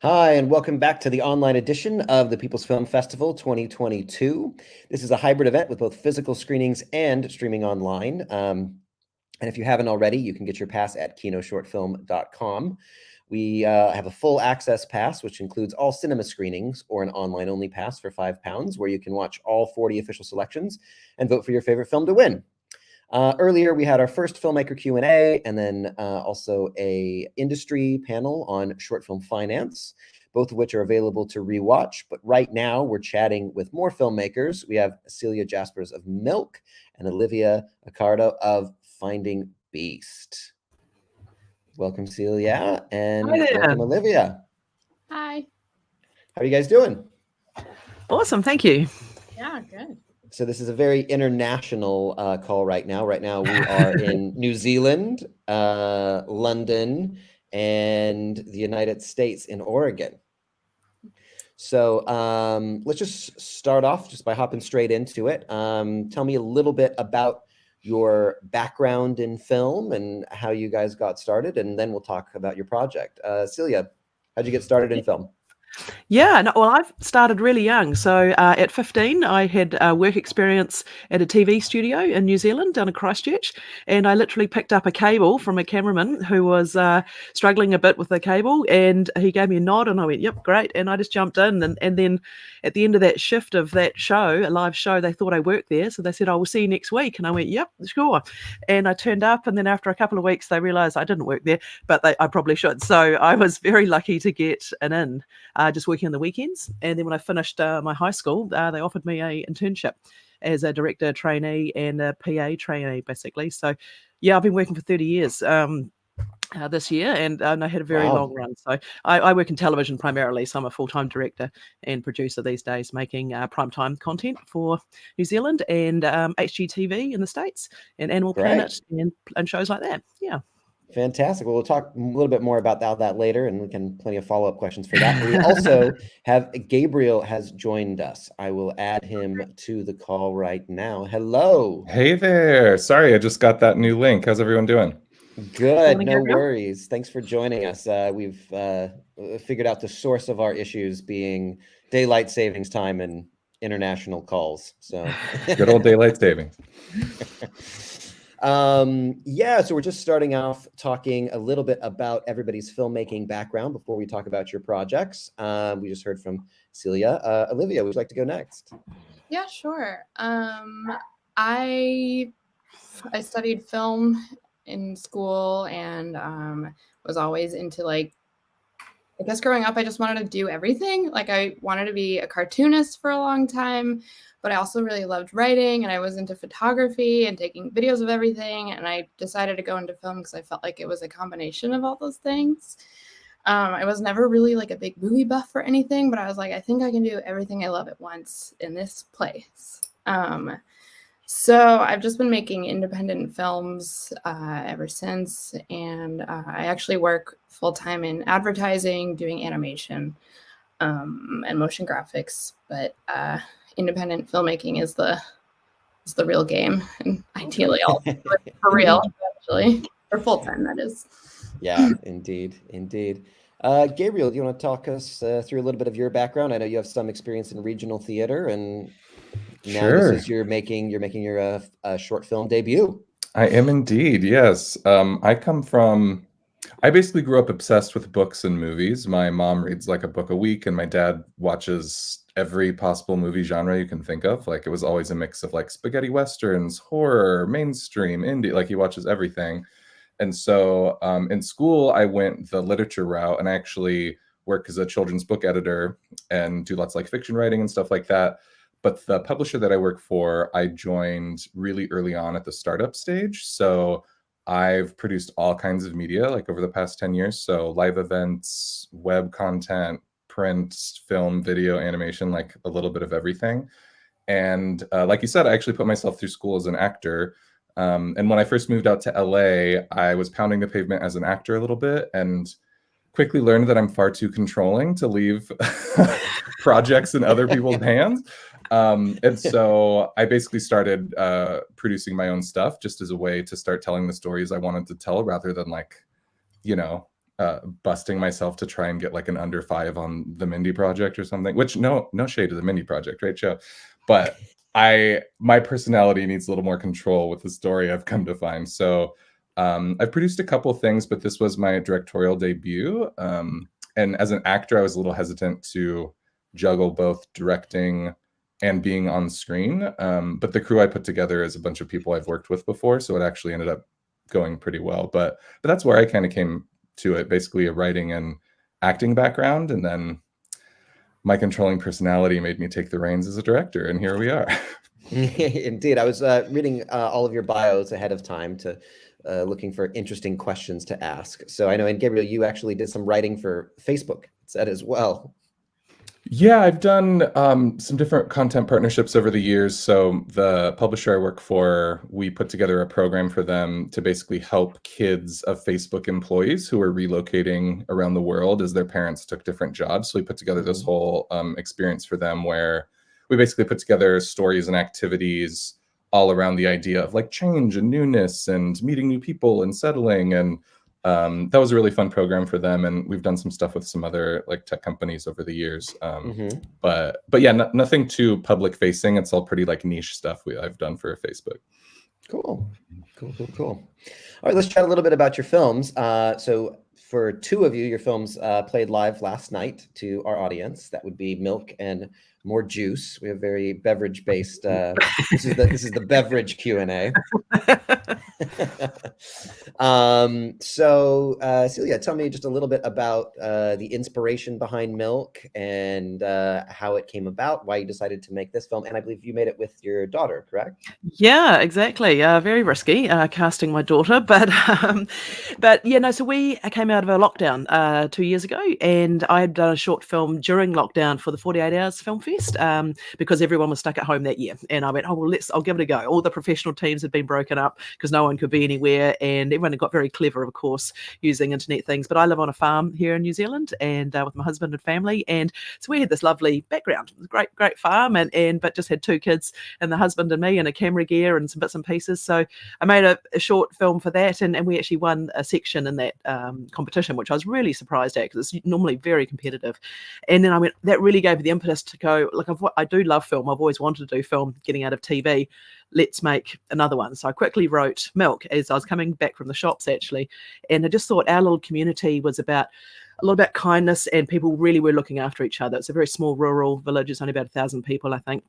Hi, and welcome back to the online edition of the People's Film Festival 2022. This is a hybrid event with both physical screenings and streaming online. And if you haven't already, you can get your pass at kinoshortfilm.com. We have a full access pass, which includes all cinema screenings, or an online-only pass for £5, where you can watch all 40 official selections and vote for your favorite film to win. Earlier, we had our first Filmmaker Q&A, and then also a industry panel on short film finance, both of which are available to rewatch. But right now, we're chatting with more filmmakers. We have Celia Jaspers of Milk and Olivia Accardo of Finding Beast. Welcome, Celia, and welcome, Olivia. Hi. How are you guys doing? Awesome, thank you. Yeah, good. So this is a very international call right now. Right now we are in New Zealand, London, and the United States in Oregon. So let's just start off just by hopping straight into it. Tell me a little bit about your background in film and how you guys got started, and then we'll talk about your project. Celia, how'd you get started in film? Yeah, no, well, I've started really young. So at 15, I had work experience at a TV studio in New Zealand down in Christchurch. And I literally picked up a cable from a cameraman who was struggling a bit with the cable. And he gave me a nod and I went, yep, great. And I just jumped in. And then at the end of that shift of that show, a live show, they thought I worked there. So they said, oh, we'll see you next week. And I went, yep, sure. And I turned up. And then after a couple of weeks, they realized I didn't work there, but I probably should. So I was very lucky to get an in. Just working on the weekends. And then when I finished my high school, they offered me a internship as a director trainee and a PA trainee, basically. So yeah, I've been working for 30 years this year, and I had a very long run. So I work in television primarily, so I'm a full-time director and producer these days, making primetime content for New Zealand and HGTV in the States and Animal Planet and shows like that. Yeah. Fantastic. Well, we'll talk a little bit more about that later, and we can plenty of follow-up questions for that. We also have Gabriel has joined us. I will add him to the call right now. Hello. Hey there. Sorry, I just got that new link. How's everyone doing? Good. No worries. Thanks for joining us. We've figured out the source of our issues being daylight savings time and international calls. So good old daylight savings. Yeah, so we're just starting off talking a little bit about everybody's filmmaking background before we talk about your projects. We just heard from Celia. Olivia, would you like to go next? Yeah, sure. I studied film in school and was always into, like, I guess growing up, I just wanted to do everything. Like, I wanted to be a cartoonist for a long time, but I also really loved writing, and I was into photography and taking videos of everything. And I decided to go into film because I felt like it was a combination of all those things. I was never really like a big movie buff or anything, but I was like, I think I can do everything I love at once in this place. So I've just been making independent films ever since, and I actually work full-time in advertising, doing animation and motion graphics, but independent filmmaking is the real game, and ideally I'll do it for real eventually, or full-time, that is. Yeah, indeed. Gabriel, do you want to talk us through a little bit of your background? I know you have some experience in regional theater, and now this is you're making your short film debut. I am indeed, yes. I basically grew up obsessed with books and movies. My mom reads like a book a week, and my dad watches every possible movie genre you can think of. Like, it was always a mix of like spaghetti westerns, horror, mainstream, indie. Like, he watches everything. And so in school, I went the literature route, and I actually work as a children's book editor and do lots of like fiction writing and stuff like that. But the publisher that I work for, I joined really early on at the startup stage. So I've produced all kinds of media like over the past 10 years. So live events, web content, print, film, video, animation, like a little bit of everything. And like you said, I actually put myself through school as an actor. And when I first moved out to LA, I was pounding the pavement as an actor a little bit and quickly learned that I'm far too controlling to leave projects in other people's hands. And so I basically started producing my own stuff just as a way to start telling the stories I wanted to tell, rather than like, you know, busting myself to try and get like an under 5 on the Mindy project or something, which no shade to the Mindy project, right, show, but my personality needs a little more control with the story, I've come to find. So I've produced a couple things, but this was my directorial debut. And as an actor, I was a little hesitant to juggle both directing and being on screen. But the crew I put together is a bunch of people I've worked with before, so it actually ended up going pretty well. But that's where I kind of came to it, basically a writing and acting background, and then my controlling personality made me take the reins as a director, and here we are. Indeed. I was reading all of your bios ahead of time to looking for interesting questions to ask. So I know, and Gabriel, you actually did some writing for Facebook, it said as well. Yeah, I've done some different content partnerships over the years. So the publisher I work for, we put together a program for them to basically help kids of Facebook employees who are relocating around the world as their parents took different jobs. So we put together this whole experience for them where we basically put together stories and activities all around the idea of like change and newness and meeting new people and settling. And that was a really fun program for them, and we've done some stuff with some other like tech companies over the years. But yeah, nothing too public facing. It's all pretty like niche stuff I've done for Facebook. Cool. All right, let's chat a little bit about your films. So for 2 of you, your films played live last night to our audience. That would be Milk and More Juice. We have very beverage based. This is the beverage Q&A. So Celia, tell me just a little bit about the inspiration behind Milk and how it came about, why you decided to make this film, and I believe you made it with your daughter, correct? Yeah, exactly. Very risky casting my daughter, but yeah, no. So we came out of a lockdown 2 years ago, and I had done a short film during lockdown for the 48 Hours Film Fest because everyone was stuck at home that year, and I went, oh well, I'll give it a go. All the professional teams had been broken up because no one could be anywhere, and everyone had got very clever, of course, using internet things. But I live on a farm here in New Zealand, and with my husband and family, and so we had this lovely background, great farm, and but just had 2 kids and the husband and me and a camera gear and some bits and pieces. So I made a short film for that, and we actually won a section in that competition, which I was really surprised at because it's normally very competitive. And then I went, that really gave me the impetus to go, like, I do love film. I've always wanted to do film, getting out of TV. Let's make another one. So I quickly wrote Milk as I was coming back from the shops, actually. And I just thought our little community was a lot about kindness, and people really were looking after each other. It's a very small rural village. It's only about 1,000 people, I think.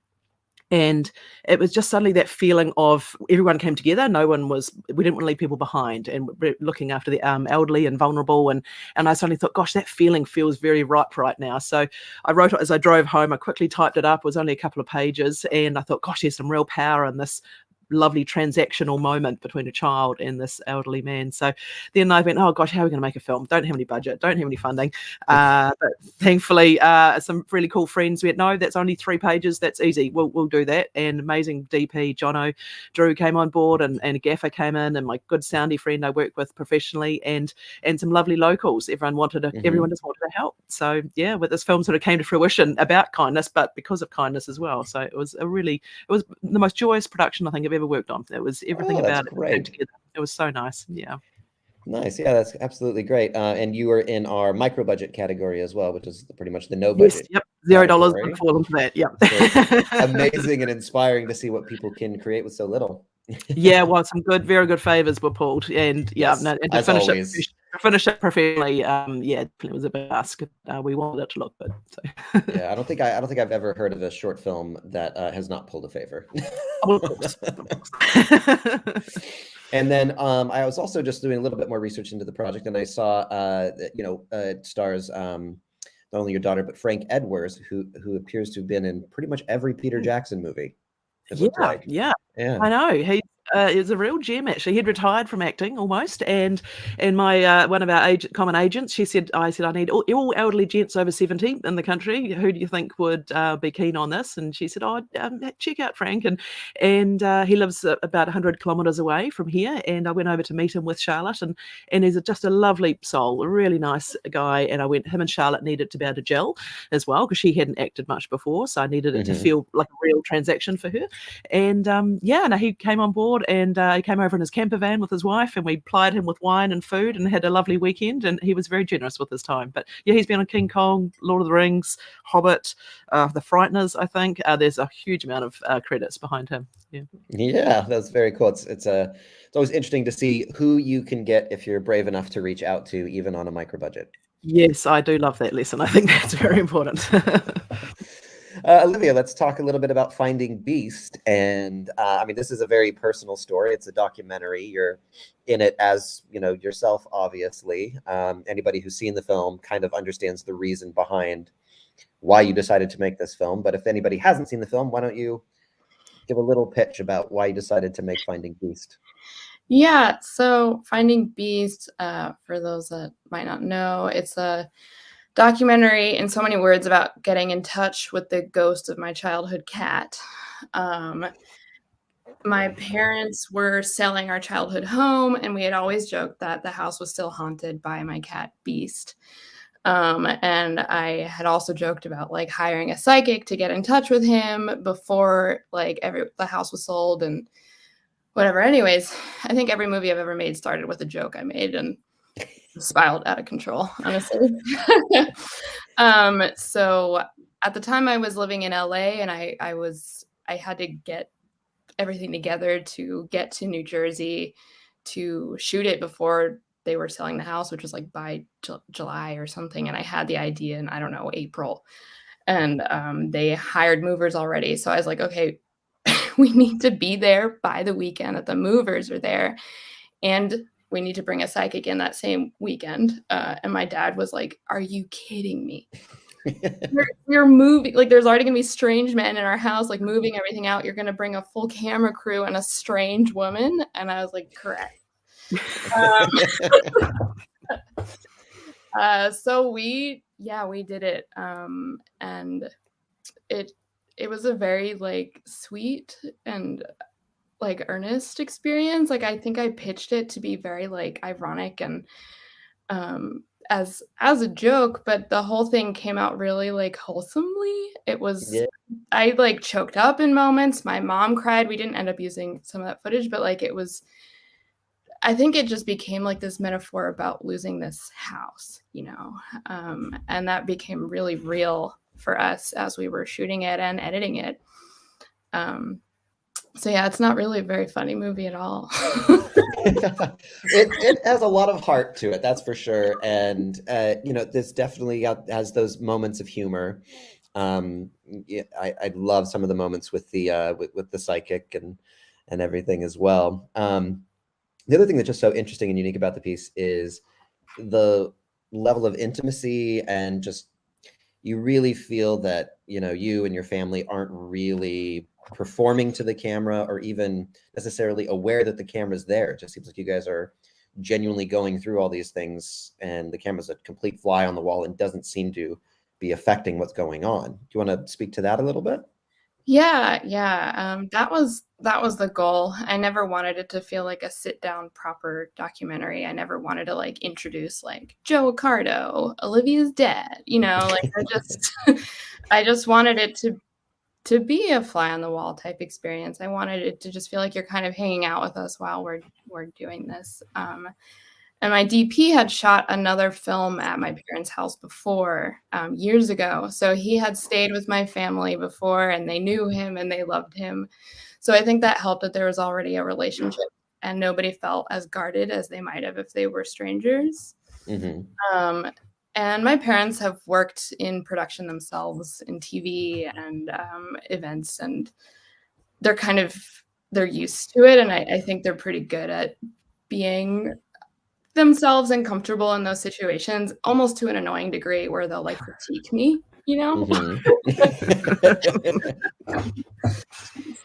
And it was just suddenly that feeling of everyone came together. We didn't want to leave people behind, and we're looking after the elderly and vulnerable. And I suddenly thought, gosh, that feeling feels very ripe right now. So I wrote it as I drove home. I quickly typed it up. It was only a couple of pages. And I thought, gosh, there's some real power in this lovely transactional moment between a child and this elderly man. So then I went, oh gosh, how are we going to make a film? Don't have any budget, don't have any funding. But thankfully, some really cool friends went, no, that's only 3 pages. That's easy. We'll do that. And amazing DP, Drew came on board, and a gaffer came in, and my good soundy friend I work with professionally, and some lovely locals. Everyone just wanted to help. So yeah, with this film sort of came to fruition about kindness, but because of kindness as well. So it was the most joyous production I think I've ever worked on. It was everything about it came together. It was so nice. Yeah. Nice. Yeah, that's absolutely great. And you were in our micro budget category as well, which is pretty much the no budget. Yes, yep. $0 would fall into that. Yep. So amazing and inspiring to see what people can create with so little. Yeah, well, some very good favors were pulled, and Yes, and to finish it professionally, it was a bit ask. We wanted it to look good. So. Yeah, I don't think I've ever heard of a short film that has not pulled a favor. Of course. And then I was also just doing a little bit more research into the project, and I saw it stars not only your daughter but Frank Edwards, who appears to have been in pretty much every Peter Jackson movie. Yeah, I know. He was a real gem, actually. He'd retired from acting almost, and my one of our common agents, I said I need all elderly gents over 70 in the country. Who do you think would be keen on this? And she said, check out Frank, and he lives about 100 kilometres away from here. And I went over to meet him with Charlotte, and he's just a lovely soul, a really nice guy. And him and Charlotte needed to be able to gel as well, because she hadn't acted much before, so I needed it to feel like a real transaction for her. And he came on board. bored, and he came over in his camper van with his wife, and we plied him with wine and food and had a lovely weekend, and he was very generous with his time. But yeah, he's been on King Kong, Lord of the Rings, Hobbit, The Frighteners, I think. There's a huge amount of credits behind him. Yeah, that's very cool. It's always interesting to see who you can get if you're brave enough to reach out to, even on a micro budget. Yes, I do love that lesson. I think that's very important. Olivia, let's talk a little bit about Finding Beast. And I mean, this is a very personal story. It's a documentary. You're in it as, yourself, obviously. Anybody who's seen the film kind of understands the reason behind why you decided to make this film. But if anybody hasn't seen the film, why don't you give a little pitch about why you decided to make Finding Beast? Yeah, so Finding Beast, for those that might not know, it's a documentary in so many words about getting in touch with the ghost of my childhood cat. My parents were selling our childhood home, and we had always joked that the house was still haunted by my cat Beast. And I had also joked about like hiring a psychic to get in touch with him before like the house was sold and whatever. Anyways, I think every movie I've ever made started with a joke I made and spiraled out of control, honestly. So at the time I was living in LA, and I had to get everything together to get to New Jersey to shoot it before they were selling the house, which was like by July or something. And I had the idea in, I don't know, April. And they hired movers already. So I was like, okay, we need to be there by the weekend that the movers are there. And we need to bring a psychic in that same weekend. And my dad was like, are you kidding me? You're moving, like there's already gonna be strange men in our house, like moving everything out. You're gonna bring a full camera crew and a strange woman. And I was like, correct. So we did it. And it was a very like sweet and like earnest experience. Like I think I pitched it to be very like ironic and as a joke, but the whole thing came out really like wholesomely. It was I like choked up in moments. My mom cried. We didn't end up using some of that footage, but like I think it just became like this metaphor about losing this house, and that became really real for us as we were shooting it and editing it. So yeah, it's not really a very funny movie at all. It has a lot of heart to it, that's for sure. And this definitely has those moments of humor. I love some of the moments with the with the psychic and everything as well. The other thing that's just so interesting and unique about the piece is the level of intimacy, and just you really feel that you and your family aren't really performing to the camera or even necessarily aware that the camera's there. It just seems like you guys are genuinely going through all these things, and the camera's a complete fly on the wall and doesn't seem to be affecting what's going on. Do you want to speak to that a little bit? Yeah. That was the goal. I never wanted it to feel like a sit down proper documentary. I never wanted to like introduce like Joe Accardo, Olivia's dad, like I just wanted it to be a fly on the wall type experience. I wanted it to just feel like you're kind of hanging out with us while we're doing this. And my DP had shot another film at my parents' house before, years ago. So he had stayed with my family before, and they knew him and they loved him. So I think that helped that there was already a relationship and nobody felt as guarded as they might have if they were strangers. Mm-hmm. And my parents have worked in production themselves in TV and events, and they're used to it. And I think they're pretty good at being themselves and comfortable in those situations, almost to an annoying degree where they'll like critique me, Mm-hmm.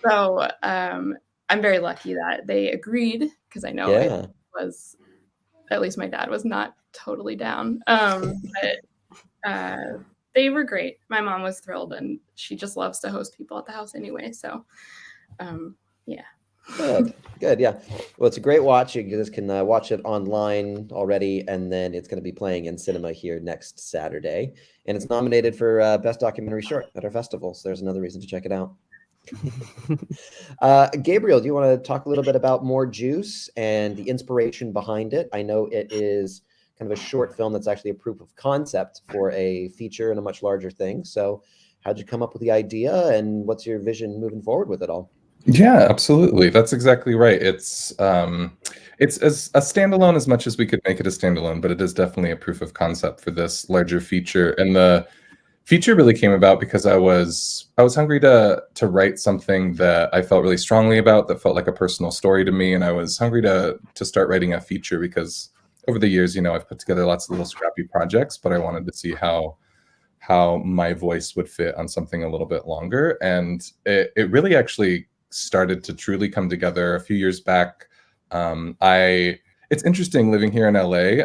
So I'm very lucky that they agreed, because I know it was, at least my dad was not totally down. But they were great. My mom was thrilled, and she just loves to host people at the house anyway. So yeah. Good. Yeah. Well, it's a great watch. You guys can watch it online already, and then it's going to be playing in cinema here next Saturday. And it's nominated for Best Documentary Short at our festival. So there's another reason to check it out. Gabriel, do you want to talk a little bit about More Juice and the inspiration behind it? I know it is kind of a short film that's actually a proof of concept for a feature and a much larger thing. So how'd you come up with the idea, and what's your vision moving forward with it all? Yeah, absolutely. That's exactly right. It's as a standalone as much as we could make it a standalone, but it is definitely a proof of concept for this larger feature. And the feature really came about because I was hungry to write something that I felt really strongly about, that felt like a personal story to me, and I was hungry to start writing a feature because over the years, I've put together lots of little scrappy projects, but I wanted to see how my voice would fit on something a little bit longer. And it really actually started to truly come together a few years back. It's interesting living here in LA.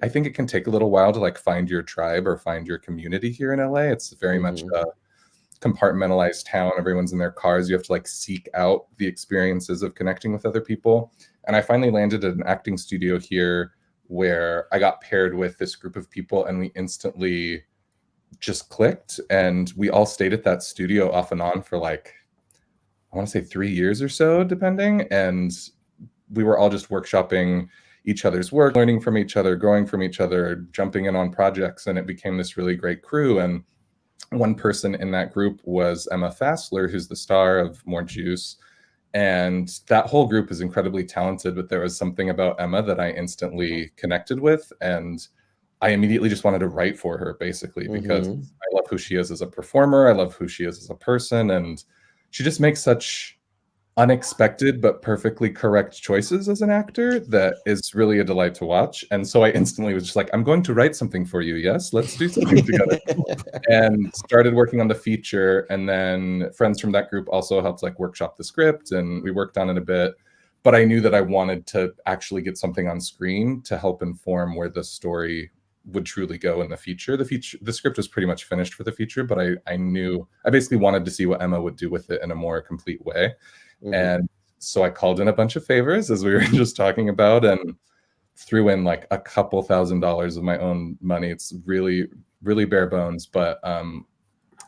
I think it can take a little while to like find your tribe or find your community here in LA. It's very much a compartmentalized town. Everyone's in their cars. You have to like seek out the experiences of connecting with other people. And I finally landed at an acting studio here where I got paired with this group of people, and we instantly just clicked. And we all stayed at that studio off and on for like, I want to say 3 years or so, depending. And we were all just workshopping each other's work, learning from each other, growing from each other, jumping in on projects. And it became this really great crew. And one person in that group was Emma Fassler, who's the star of More Juice. And that whole group is incredibly talented, but there was something about Emma that I instantly connected with. And I immediately just wanted to write for her, basically, because I love who she is as a performer. I love who she is as a person. And she just makes such unexpected but perfectly correct choices as an actor that is really a delight to watch. And so I instantly was just like, I'm going to write something for you. Yes, let's do something together. And started working on the feature. And then friends from that group also helped like workshop the script, and we worked on it a bit. But I knew that I wanted to actually get something on screen to help inform where the story would truly go in the feature. The script was pretty much finished for the feature, but I basically wanted to see what Emma would do with it in a more complete way. And so I called in a bunch of favors, as we were just talking about, and threw in like a couple $1,000s of my own money. It's really, really bare bones, but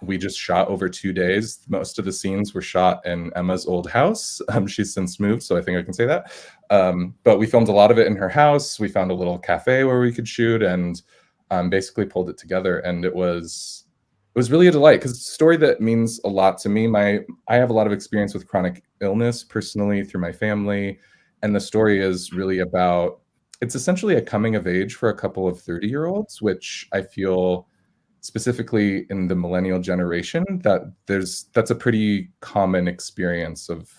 we just shot over 2 days. Most of the scenes were shot in Emma's old house. She's since moved, so I think I can say that. But we filmed a lot of it in her house. We found a little cafe where we could shoot, and basically pulled it together. And it was really a delight, because it's a story that means a lot to me. I have a lot of experience with chronic illness personally through my family, and the story is really about, it's essentially a coming of age for a couple of 30-year-olds, which I feel specifically in the millennial generation, that's a pretty common experience of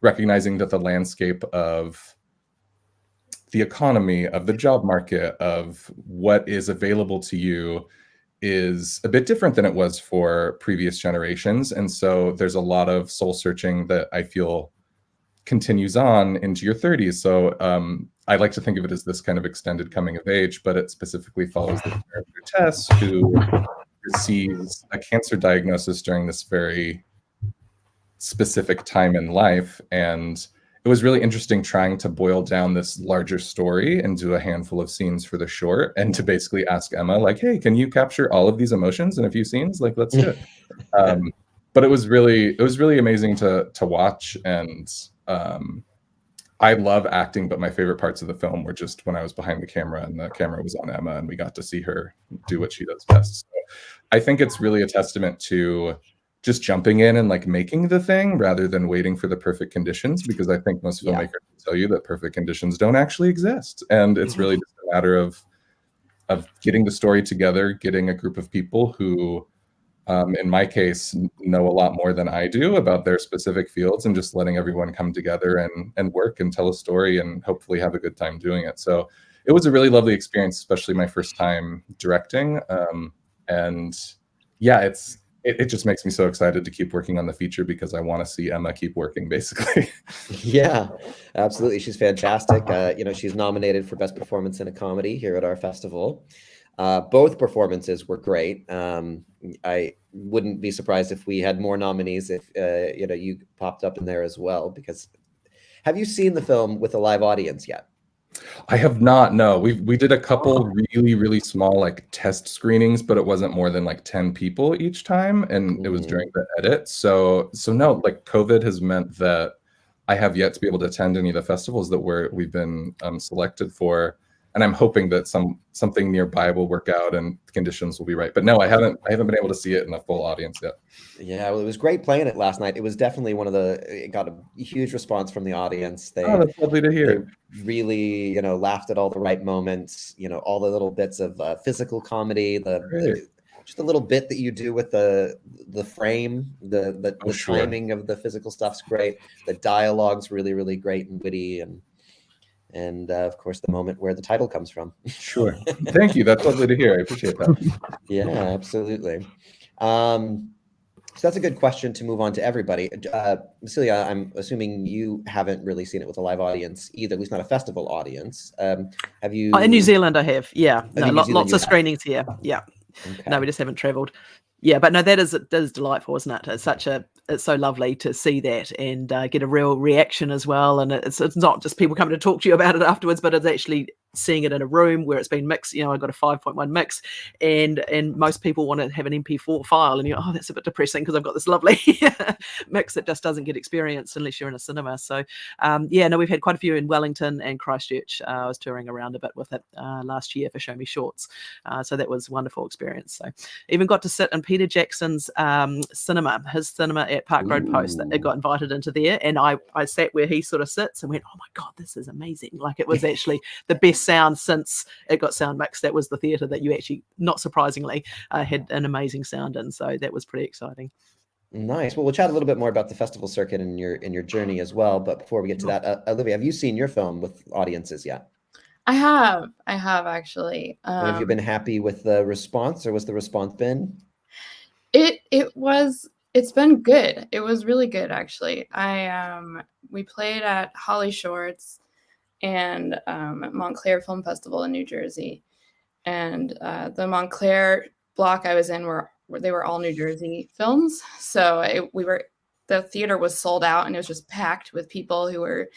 recognizing that the landscape of the economy, of the job market, of what is available to you is a bit different than it was for previous generations. And so there's a lot of soul searching that I feel continues on into your 30s. So I like to think of it as this kind of extended coming of age, but it specifically follows the character Tess, who receives a cancer diagnosis during this very specific time in life. And it was really interesting trying to boil down this larger story into a handful of scenes for the short, and to basically ask Emma, like, hey, can you capture all of these emotions in a few scenes? Like, let's do it. But it was really amazing to watch. And I love acting, but my favorite parts of the film were just when I was behind the camera and the camera was on Emma and we got to see her do what she does best. So I think it's really a testament to just jumping in and like making the thing rather than waiting for the perfect conditions, because I think most filmmakers will tell you that perfect conditions don't actually exist. And it's really just a matter of getting the story together, getting a group of people who, in my case, know a lot more than I do about their specific fields, and just letting everyone come together and work and tell a story and hopefully have a good time doing it. So it was a really lovely experience, especially my first time directing. And yeah, it just makes me so excited to keep working on the feature, because I want to see Emma keep working, basically. Yeah, absolutely. She's fantastic. She's nominated for Best Performance in a Comedy here at our festival. Both performances were great. I wouldn't be surprised if we had more nominees if you popped up in there as well. Because have you seen the film with a live audience yet? I have not. No, we did a couple really small like test screenings, but it wasn't more than like 10 people each time, and it was during the edit. So no, like COVID has meant that I have yet to be able to attend any of the festivals that we've been selected for, and I'm hoping that something nearby will work out and the conditions will be right. But no, I haven't been able to see it in a full audience yet. Yeah, well, it was great playing it last night. It was definitely it got a huge response from the audience. Oh, that's lovely to They hear. really, laughed at all the right moments, all the little bits of physical comedy, just a little bit that you do with the frame, the Sure. timing of the physical stuff's great. The dialogue's really great and witty, and of course the moment where the title comes from. Sure. Thank you. That's lovely to hear. I appreciate that. Yeah, absolutely. So that's a good question to move on to everybody. Celia, I'm assuming you haven't really seen it with a live audience either, at least not a festival audience. Have you? In New Zealand, I have. Yeah, Oh, no, in New Zealand lots you of have. screenings here. Yeah, Okay. no, we just haven't travelled. Yeah, but no, that is delightful, isn't it? It's so lovely to see that and get a real reaction as well. And it's not just people coming to talk to you about it afterwards, but it's actually seeing it in a room where it's been mixed. I got a 5.1 mix, and most people want to have an MP4 file, and oh, that's a bit depressing because I've got this lovely mix that just doesn't get experienced unless you're in a cinema. So yeah, no, we've had quite a few in Wellington and Christchurch. I was touring around a bit with it last year for Show Me Shorts, so that was a wonderful experience. So even got to sit in Peter Jackson's cinema, his cinema at Park Road Post. It got invited into there, and I sat where he sort of sits and went, oh my God, this is amazing. Like, it was actually the best sound since it got sound mixed. That was the theatre that you actually, not surprisingly, had an amazing sound in. So that was pretty exciting. Nice. Well, we'll chat a little bit more about the festival circuit and your journey as well. But before we get to that, Olivia, have you seen your film with audiences yet? I have actually. And have you been happy with the response, or what's the response been? It's been good. It was really good, actually. We played at Holly Shorts and Montclair Film Festival in New Jersey, and the Montclair block I was in they were all New Jersey films. So the theater was sold out, and it was just packed with people who were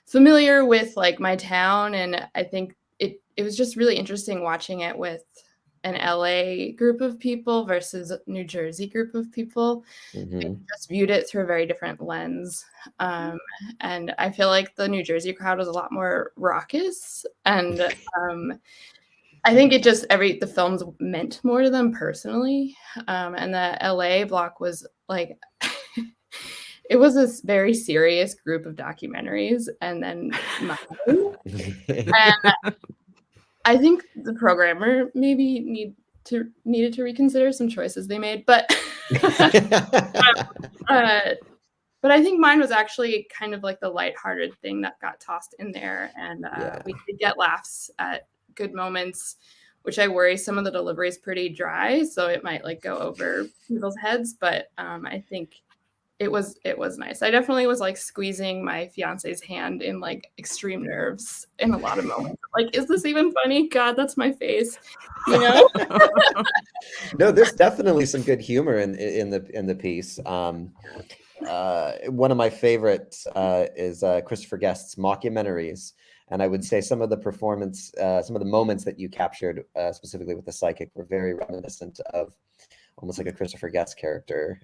familiar with like my town, and I think it was just really interesting watching it with an LA group of people versus a New Jersey group of people. I just viewed it through a very different lens. And I feel like the New Jersey crowd was a lot more raucous. And I think the films meant more to them personally. And the LA block was like, it was this very serious group of documentaries. And then mine. And I think the programmer maybe needed to reconsider some choices they made, but but I think mine was actually kind of like the lighthearted thing that got tossed in there, and we did get laughs at good moments, which I worry some of the delivery is pretty dry, so it might like go over people's heads. But I think it was nice. I definitely was like squeezing my fiance's hand in like extreme nerves in a lot of moments. Like, is this even funny? God, that's my face. No, there's definitely some good humor in the piece. One of my favorites is Christopher Guest's mockumentaries. And I would say some of the moments that you captured, specifically with the psychic, were very reminiscent of almost like a Christopher Guest character.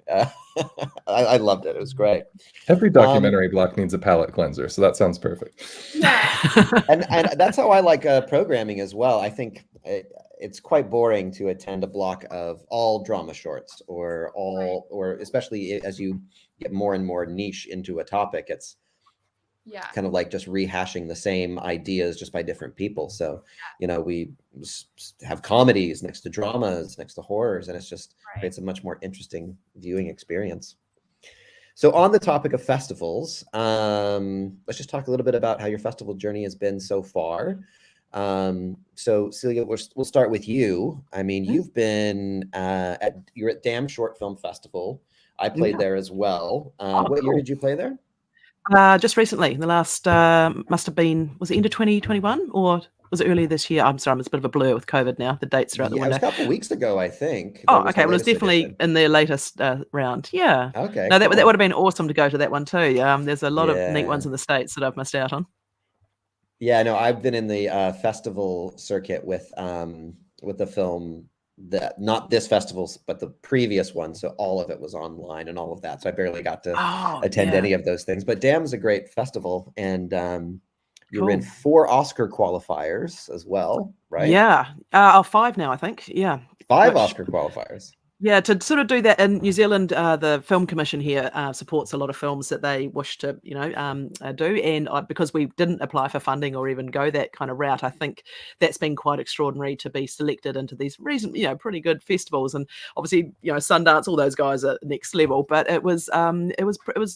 I loved it. It was great. Every documentary block needs a palate cleanser, so that sounds perfect. Yeah. and that's how I like programming as well. I think it's quite boring to attend a block of all drama shorts or especially as you get more and more niche into a topic, it's kind of like just rehashing the same ideas just by different people. So, we have comedies next to dramas, next to horrors, and it's a much more interesting viewing experience. So on the topic of festivals, let's just talk a little bit about how your festival journey has been so far. So Celia, we'll start with you. I mean, you've been you're at Damn Short Film Festival. I played there as well. What year did you play there? Just recently, the last must have been, was it end of 2021 or was it earlier this year? I'm sorry, it's a bit of a blur with COVID now. The dates are out the window. It was a couple of weeks ago, I think. Oh, okay. Well, it's definitely in their latest round. Yeah. Okay. No, that would have been awesome to go to that one too. There's a lot of neat ones in the States that I've missed out on. Yeah, no, I've been in the festival circuit with the film that not this festival, but the previous one. So all of it was online and all of that. So I barely got to Oh, attend yeah. any of those things. But DAM's a great festival, and you were in Cool. 4 Oscar qualifiers as well, right? Yeah. 5 now, I think. Yeah. 5 Which- Oscar qualifiers. Yeah, to sort of do that in New Zealand, the Film Commission here supports a lot of films that they wish to, do. And because we didn't apply for funding or even go that kind of route, I think that's been quite extraordinary to be selected into these pretty good festivals. And obviously, Sundance, all those guys are next level. But it was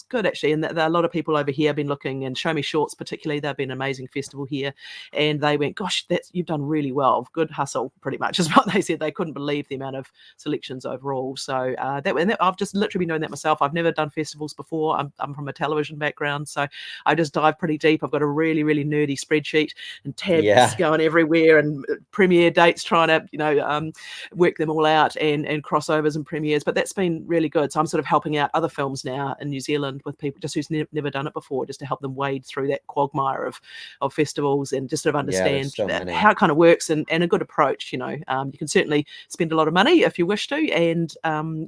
good actually, and a lot of people over here have been looking, and Show Me Shorts particularly. They've been an amazing festival here, and they went, "Gosh, you've done really well. Good hustle," pretty much is what they said. They couldn't believe the amount of selections overall. So I've just literally been doing that myself. I've never done festivals before. I'm from a television background, so I just dive pretty deep. I've got a really, really nerdy spreadsheet and tabs going everywhere, and premiere dates, trying to work them all out, and crossovers and premieres. But that's been really good. So I'm sort of helping out other films now in New Zealand with people just who's never done it before, just to help them wade through that quagmire of festivals and just sort of understand how it kind of works, and a good approach. You can certainly spend a lot of money if you wish to, and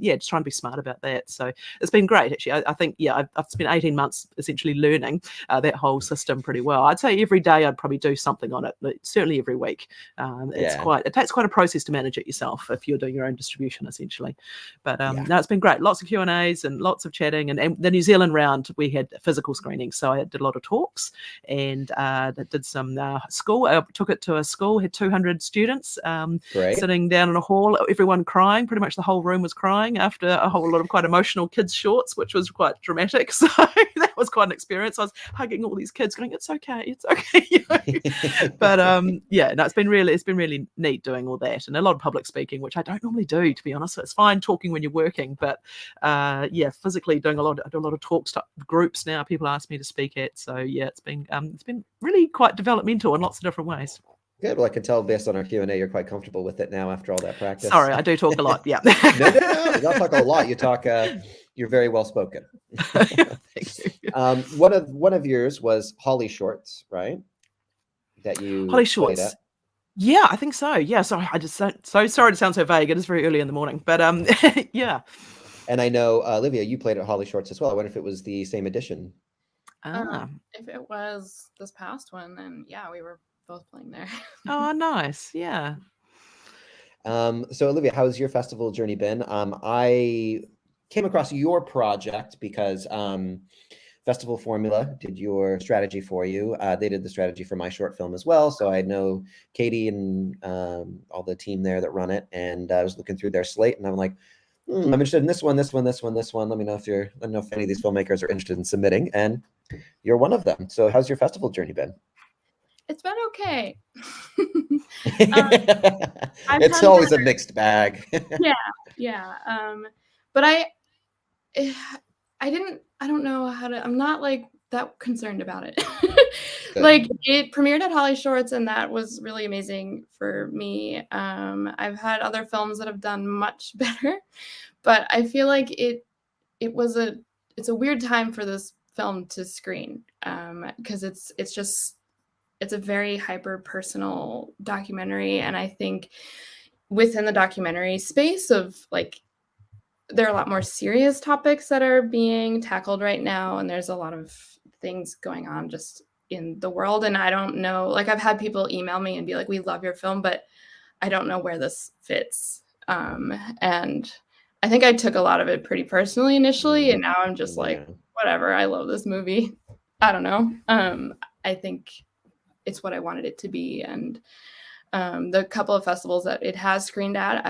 just trying to be smart about that. So it's been great actually. I think I've spent 18 months essentially learning that whole system pretty well. I'd say every day I'd probably do something on it, but certainly every week. It takes quite a process to manage it yourself if you're doing your own distribution essentially. But no, it's been great. Lots of Q&As and lots of chatting, and the New Zealand round we had physical screenings, so I did a lot of talks, and did some school. I took it to a school, had 200 students sitting down in a hall, everyone crying. Pretty much the whole room was crying after a whole lot of quite emotional kids shorts, which was quite dramatic. So that was quite an experience. I was hugging all these kids going, it's okay. But it's been really neat doing all that, and a lot of public speaking, which I don't normally do, to be honest. So it's fine talking when you're working, but physically doing I do a lot of talks to groups now. People ask me to speak at. So it's been really quite developmental in lots of different ways. Good. Well, I can tell based on our Q&A, you're quite comfortable with it now after all that practice. Sorry, I do talk a lot. Yeah. No. You don't talk a lot. You talk. You're very well spoken. Thank you. One of yours was Holly Shorts, right? That you Holly Shorts. Yeah, I think so. Yeah. So I just so sorry to sound so vague. It is very early in the morning, but yeah. And I know Olivia, you played at Holly Shorts as well. I wonder if it was the same edition. If it was this past one, then yeah, we were both playing there. Oh, nice. Yeah. So Olivia, how's your festival journey been? I came across your project because Festival Formula did your strategy for you. They did the strategy for my short film as well. So I know Katie and all the team there that run it, and I was looking through their slate, and I'm like, I'm interested in this one. Let me know if any of these filmmakers are interested in submitting, and you're one of them. So how's your festival journey been? It's been okay. It's always a mixed bag. Yeah. But I don't know how to. I'm not like that concerned about it. Like, it premiered at Holly Shorts, and that was really amazing for me. I've had other films that have done much better, but I feel like it's a weird time for this film to screen, because it's a very hyper personal documentary, and I think within the documentary space of like, there are a lot more serious topics that are being tackled right now, and there's a lot of things going on just in the world, and I don't know, like, I've had people email me and be like, we love your film, but I don't know where this fits, and I think I took a lot of it pretty personally initially, and now I'm just like, whatever, I love this movie. I don't know. I think it's what I wanted it to be, and the couple of festivals that it has screened at,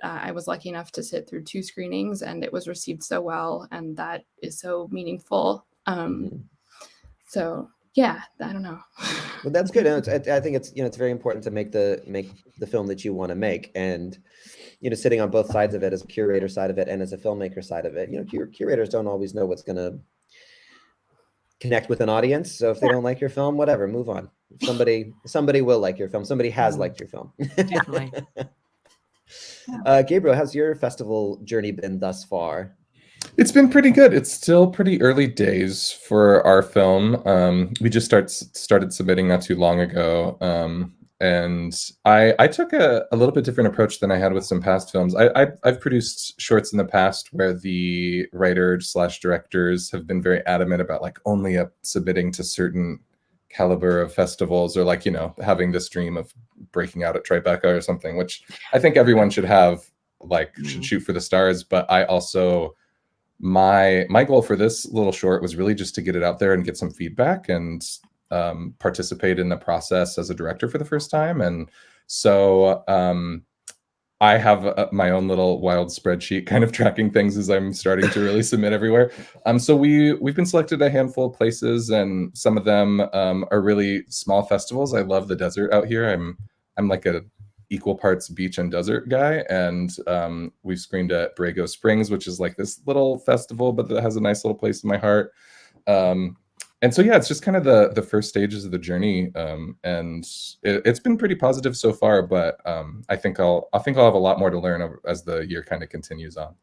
I was lucky enough to sit through 2 screenings, and it was received so well, and that is so meaningful. So yeah, I don't know. Well, that's good. I think it's very important to make the film that you want to make, and sitting on both sides of it, as a curator side of it and as a filmmaker side of it. Curators don't always know what's going to connect with an audience. So if they don't like your film, whatever, move on. Somebody will like your film. Somebody has liked your film. Definitely. Gabriel, how's your festival journey been thus far? It's been pretty good. It's still pretty early days for our film. We just started submitting not too long ago. And I took a little bit different approach than I had with some past films. I've produced shorts in the past where the writer/directors have been very adamant about like only submitting to certain caliber of festivals, or like, having this dream of breaking out at Tribeca or something, which I think everyone should have, like should shoot for the stars. But I also, my goal for this little short was really just to get it out there and get some feedback and participate in the process as a director for the first time. And so I have my own little wild spreadsheet kind of tracking things as I'm starting to really submit everywhere. So we've been selected a handful of places, and some of them are really small festivals. I love the desert out here. I'm like a equal parts beach and desert guy, and we've screened at Borrego Springs, which is like this little festival, but that has a nice little place in my heart. And so, yeah, it's just kind of the first stages of the journey, and it's been pretty positive so far. But I think I'll have a lot more to learn as the year kind of continues on.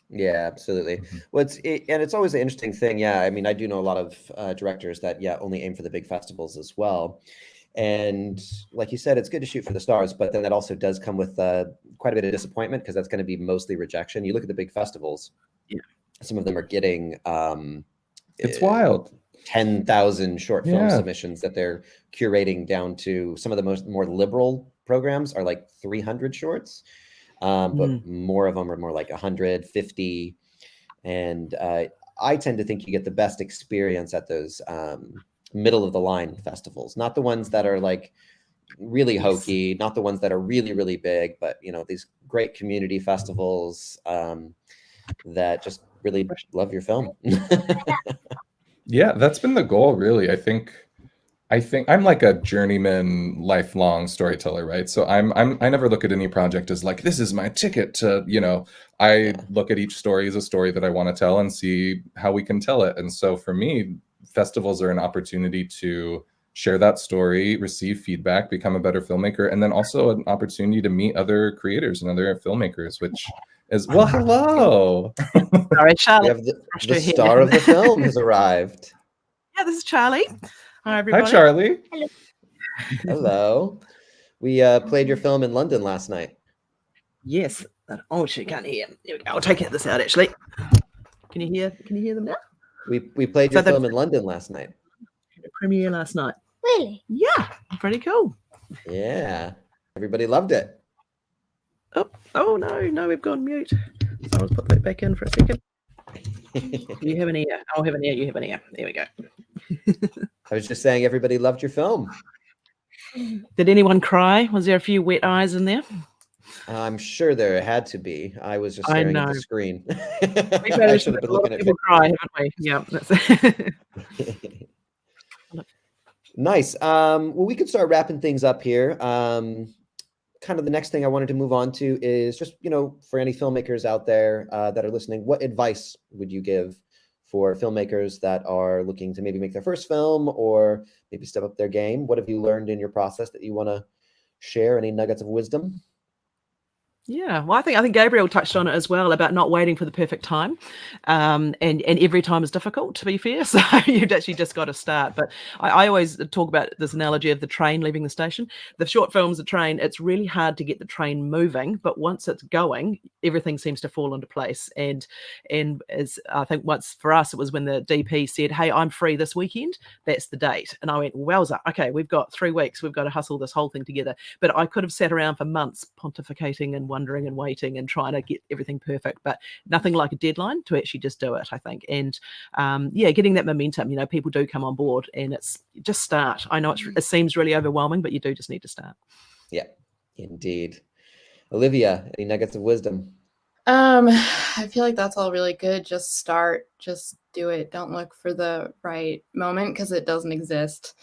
Yeah, absolutely. Well, it's always an interesting thing. Yeah, I mean, I do know a lot of directors that only aim for the big festivals as well. And like you said, it's good to shoot for the stars, but then that also does come with quite a bit of disappointment, because that's going to be mostly rejection. You look at the big festivals, some of them are getting it's wild. 10,000 short film submissions that they're curating down to. Some of the more liberal programs are like 300 shorts, but more of them are more like 150. And I tend to think you get the best experience at those middle of the line festivals, not the ones that are like really hokey, not the ones that are really, really big, but these great community festivals that just really love your film. Yeah, that's been the goal, really. I think I'm like a journeyman, lifelong storyteller, right? So I never look at any project as like, this is my ticket to, I look at each story as a story that I want to tell and see how we can tell it. And so for me, festivals are an opportunity to share that story, receive feedback, become a better filmmaker, and then also an opportunity to meet other creators and other filmmakers, which is, well, hello. Sorry, Charlie. We have the star of the film has arrived. Yeah, this is Charlie. Hi, everybody. Hi, Charlie. Hello. Hello. We played your film in London last night. Yes. Oh, she can't hear. There we go. I'll take this out, actually. Can you hear them now? We played your film in London last night. Had a premiere last night. Really? Yeah, pretty cool. Yeah, everybody loved it. Oh no, we've gone mute. So I'll put that back in for a second. You have an ear. I'll have an ear. You have an ear. There we go. I was just saying, everybody loved your film. Did anyone cry? Was there a few wet eyes in there? I'm sure there had to be. I was just staring at the screen. We've managed to make a lot of people cry, haven't we? Yeah. That's Nice. Well, we could start wrapping things up here. Kind of the next thing I wanted to move on to is just, for any filmmakers out there that are listening, what advice would you give for filmmakers that are looking to maybe make their first film or maybe step up their game? What have you learned in your process that you want to share? Any nuggets of wisdom? Yeah, well, I think Gabriel touched on it as well, about not waiting for the perfect time, and every time is difficult, to be fair. So you've actually just got to start. But I always talk about this analogy of the train leaving the station. The short film's a train. It's really hard to get the train moving, but once it's going, everything seems to fall into place. And as I think once for us, it was when the DP said, "Hey, I'm free this weekend. That's the date." And I went, "Wowza, okay, we've got 3 weeks. We've got to hustle this whole thing together." But I could have sat around for months pontificating and wondering and waiting and trying to get everything perfect, but nothing like a deadline to actually just do it, I think. And getting that momentum, people do come on board, and it's just start. I know it seems really overwhelming, but you do just need to start. Yeah, indeed. Olivia, any nuggets of wisdom? I feel like that's all really good. Just start, just do it. Don't look for the right moment, because it doesn't exist.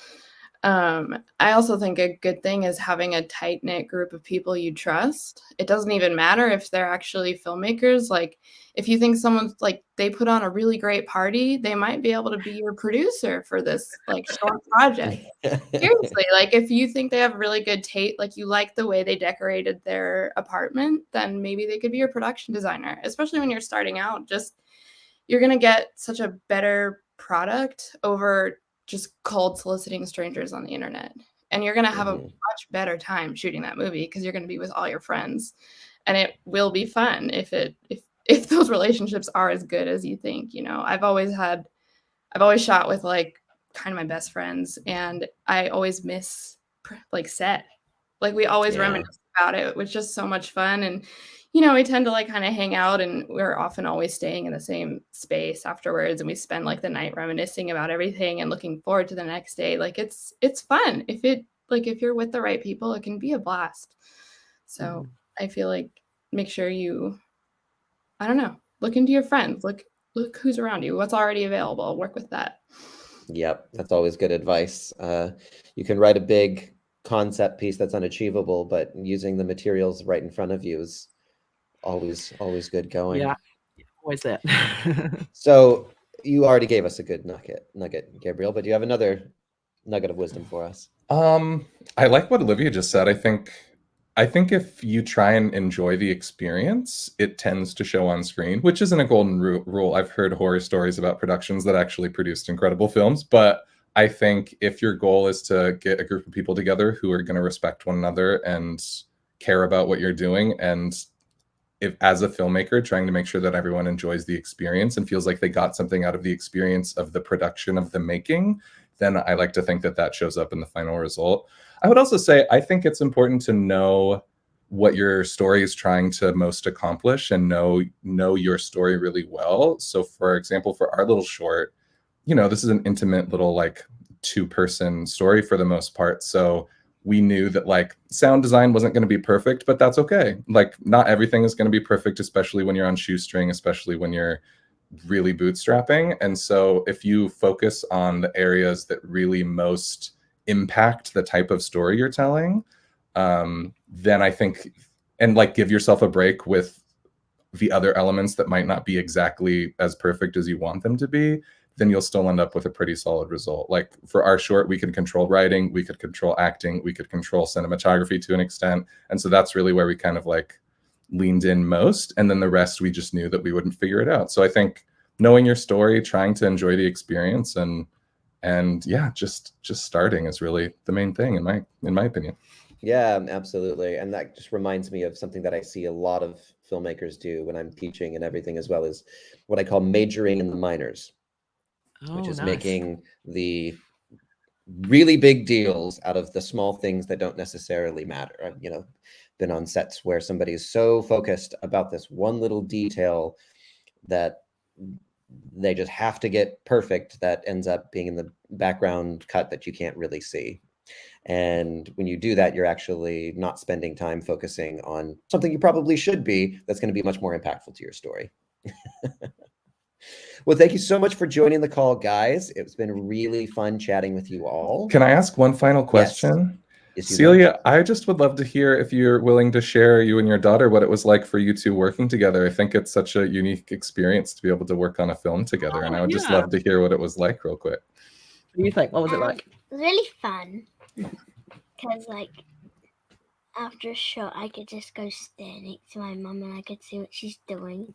I also think a good thing is having a tight-knit group of people you trust. It doesn't even matter if they're actually filmmakers. Like, if you think someone's like, they put on a really great party, they might be able to be your producer for this like short project. Seriously, like if you think they have really good taste, like you like the way they decorated their apartment, then maybe they could be your production designer, especially when you're starting out. Just you're going to get such a better product over just cold soliciting strangers on the internet. And you're going to have a much better time shooting that movie because you're going to be with all your friends, and it will be fun if those relationships are as good as you think. You know, I've always shot with like kind of my best friends, and I always miss like set. Like we always reminisce about it, which is just so much fun. And you know, we tend to like kind of hang out, and we're often always staying in the same space afterwards, and we spend like the night reminiscing about everything and looking forward to the next day. Like it's fun. If you're with the right people, it can be a blast. So I feel like make sure you, I don't know, look into your friends, look who's around you, what's already available, work with that. Yep, that's always good advice. You can write a big concept piece that's unachievable, but using the materials right in front of you is always good going. Yeah, always that. So you already gave us a good nugget, Gabriel, but do you have another nugget of wisdom for us? I like what Olivia just said. I think if you try and enjoy the experience, it tends to show on screen, which isn't a golden rule. I've heard horror stories about productions that actually produced incredible films, but I think if your goal is to get a group of people together who are going to respect one another and care about what you're doing, and if as a filmmaker trying to make sure that everyone enjoys the experience and feels like they got something out of the experience of the production of the making, then I like to think that that shows up in the final result. I would also say, I think it's important to know what your story is trying to most accomplish and know your story really well. So for example, for our little short, you know, this is an intimate little like 2-person story for the most part. So we knew that like sound design wasn't going to be perfect, but that's okay. Like not everything is going to be perfect, especially when you're on shoestring, especially when you're really bootstrapping. And so if you focus on the areas that really most impact the type of story you're telling, then I think, and like give yourself a break with the other elements that might not be exactly as perfect as you want them to be, then you'll still end up with a pretty solid result. Like for our short, we could control writing, we could control acting, we could control cinematography to an extent. And so that's really where we kind of like leaned in most. And then the rest, we just knew that we wouldn't figure it out. So I think knowing your story, trying to enjoy the experience, and yeah, just starting is really the main thing in my opinion. Yeah, absolutely. And that just reminds me of something that I see a lot of filmmakers do when I'm teaching and everything, as well as what I call majoring in the minors, which is making the really big deals out of the small things that don't necessarily matter. I've, you know, been on sets where somebody is so focused about this one little detail that they just have to get perfect that ends up being in the background cut that you can't really see. And when you do that, you're actually not spending time focusing on something you probably should be, that's going to be much more impactful to your story. Well, thank you so much for joining the call, guys. It's been really fun chatting with you all. Can I ask one final question? Yes, Celia, I just would love to hear if you're willing to share, you and your daughter, what it was like for you two working together. I think it's such a unique experience to be able to work on a film together. And I would just love to hear what it was like real quick. What do you think? What was it like? It was really fun. Because, like, after a shot, I could just go stare next to my mum and I could see what she's doing.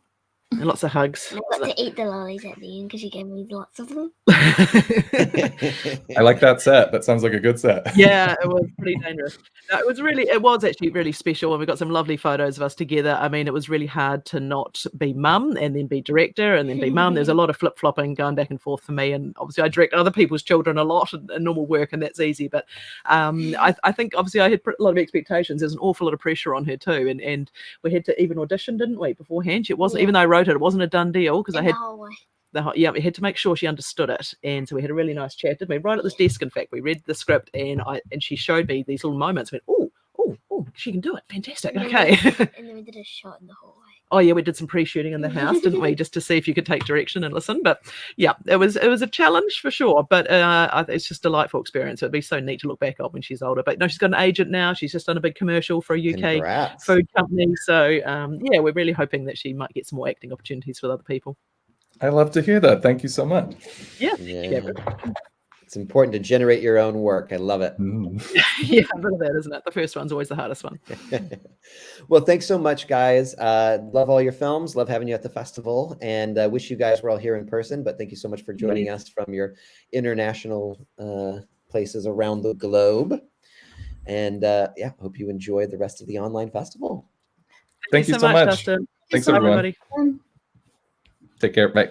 And lots of hugs. And I got to eat the lollies at the end because she gave me lots of them. I like that set. That sounds like a good set. Yeah, it was pretty dangerous. No, it was actually really special, and we got some lovely photos of us together. I mean, it was really hard to not be mum and then be director and then be mum. There's a lot of flip-flopping going back and forth for me, and obviously I direct other people's children a lot in normal work, and that's easy. But I think obviously I had a lot of expectations. There's an awful lot of pressure on her too, and we had to even audition, didn't we, beforehand? It wasn't, even though I wrote it wasn't a done deal because I had we had to make sure she understood it, and so we had a really nice chat, didn't we? Right at this desk, in fact, we read the script, and she showed me these little moments. Went, oh, she can do it, fantastic. Okay. And then we did a shot in the hallway. Oh yeah, we did some pre-shooting in the house, didn't we, just to see if you could take direction and listen. But yeah, it was a challenge for sure. But it's just a delightful experience. It'd be so neat to look back on when she's older. But no, she's got an agent now. She's just done a big commercial for a UK Congrats. food company. So yeah, we're really hoping that she might get some more acting opportunities with other people. I love to hear that. Thank you so much. Yeah. Yeah. It's important to generate your own work. I love it. Yeah, a bit of that, isn't it? The first one's always the hardest one. Well, thanks so much, guys. Love all your films. Love having you at the festival, and wish you guys were all here in person. But thank you so much for joining us from your international places around the globe. And yeah, hope you enjoy the rest of the online festival. Thank you so much. Dustin. Thanks, so much. everyone. Everybody. Take care. Bye.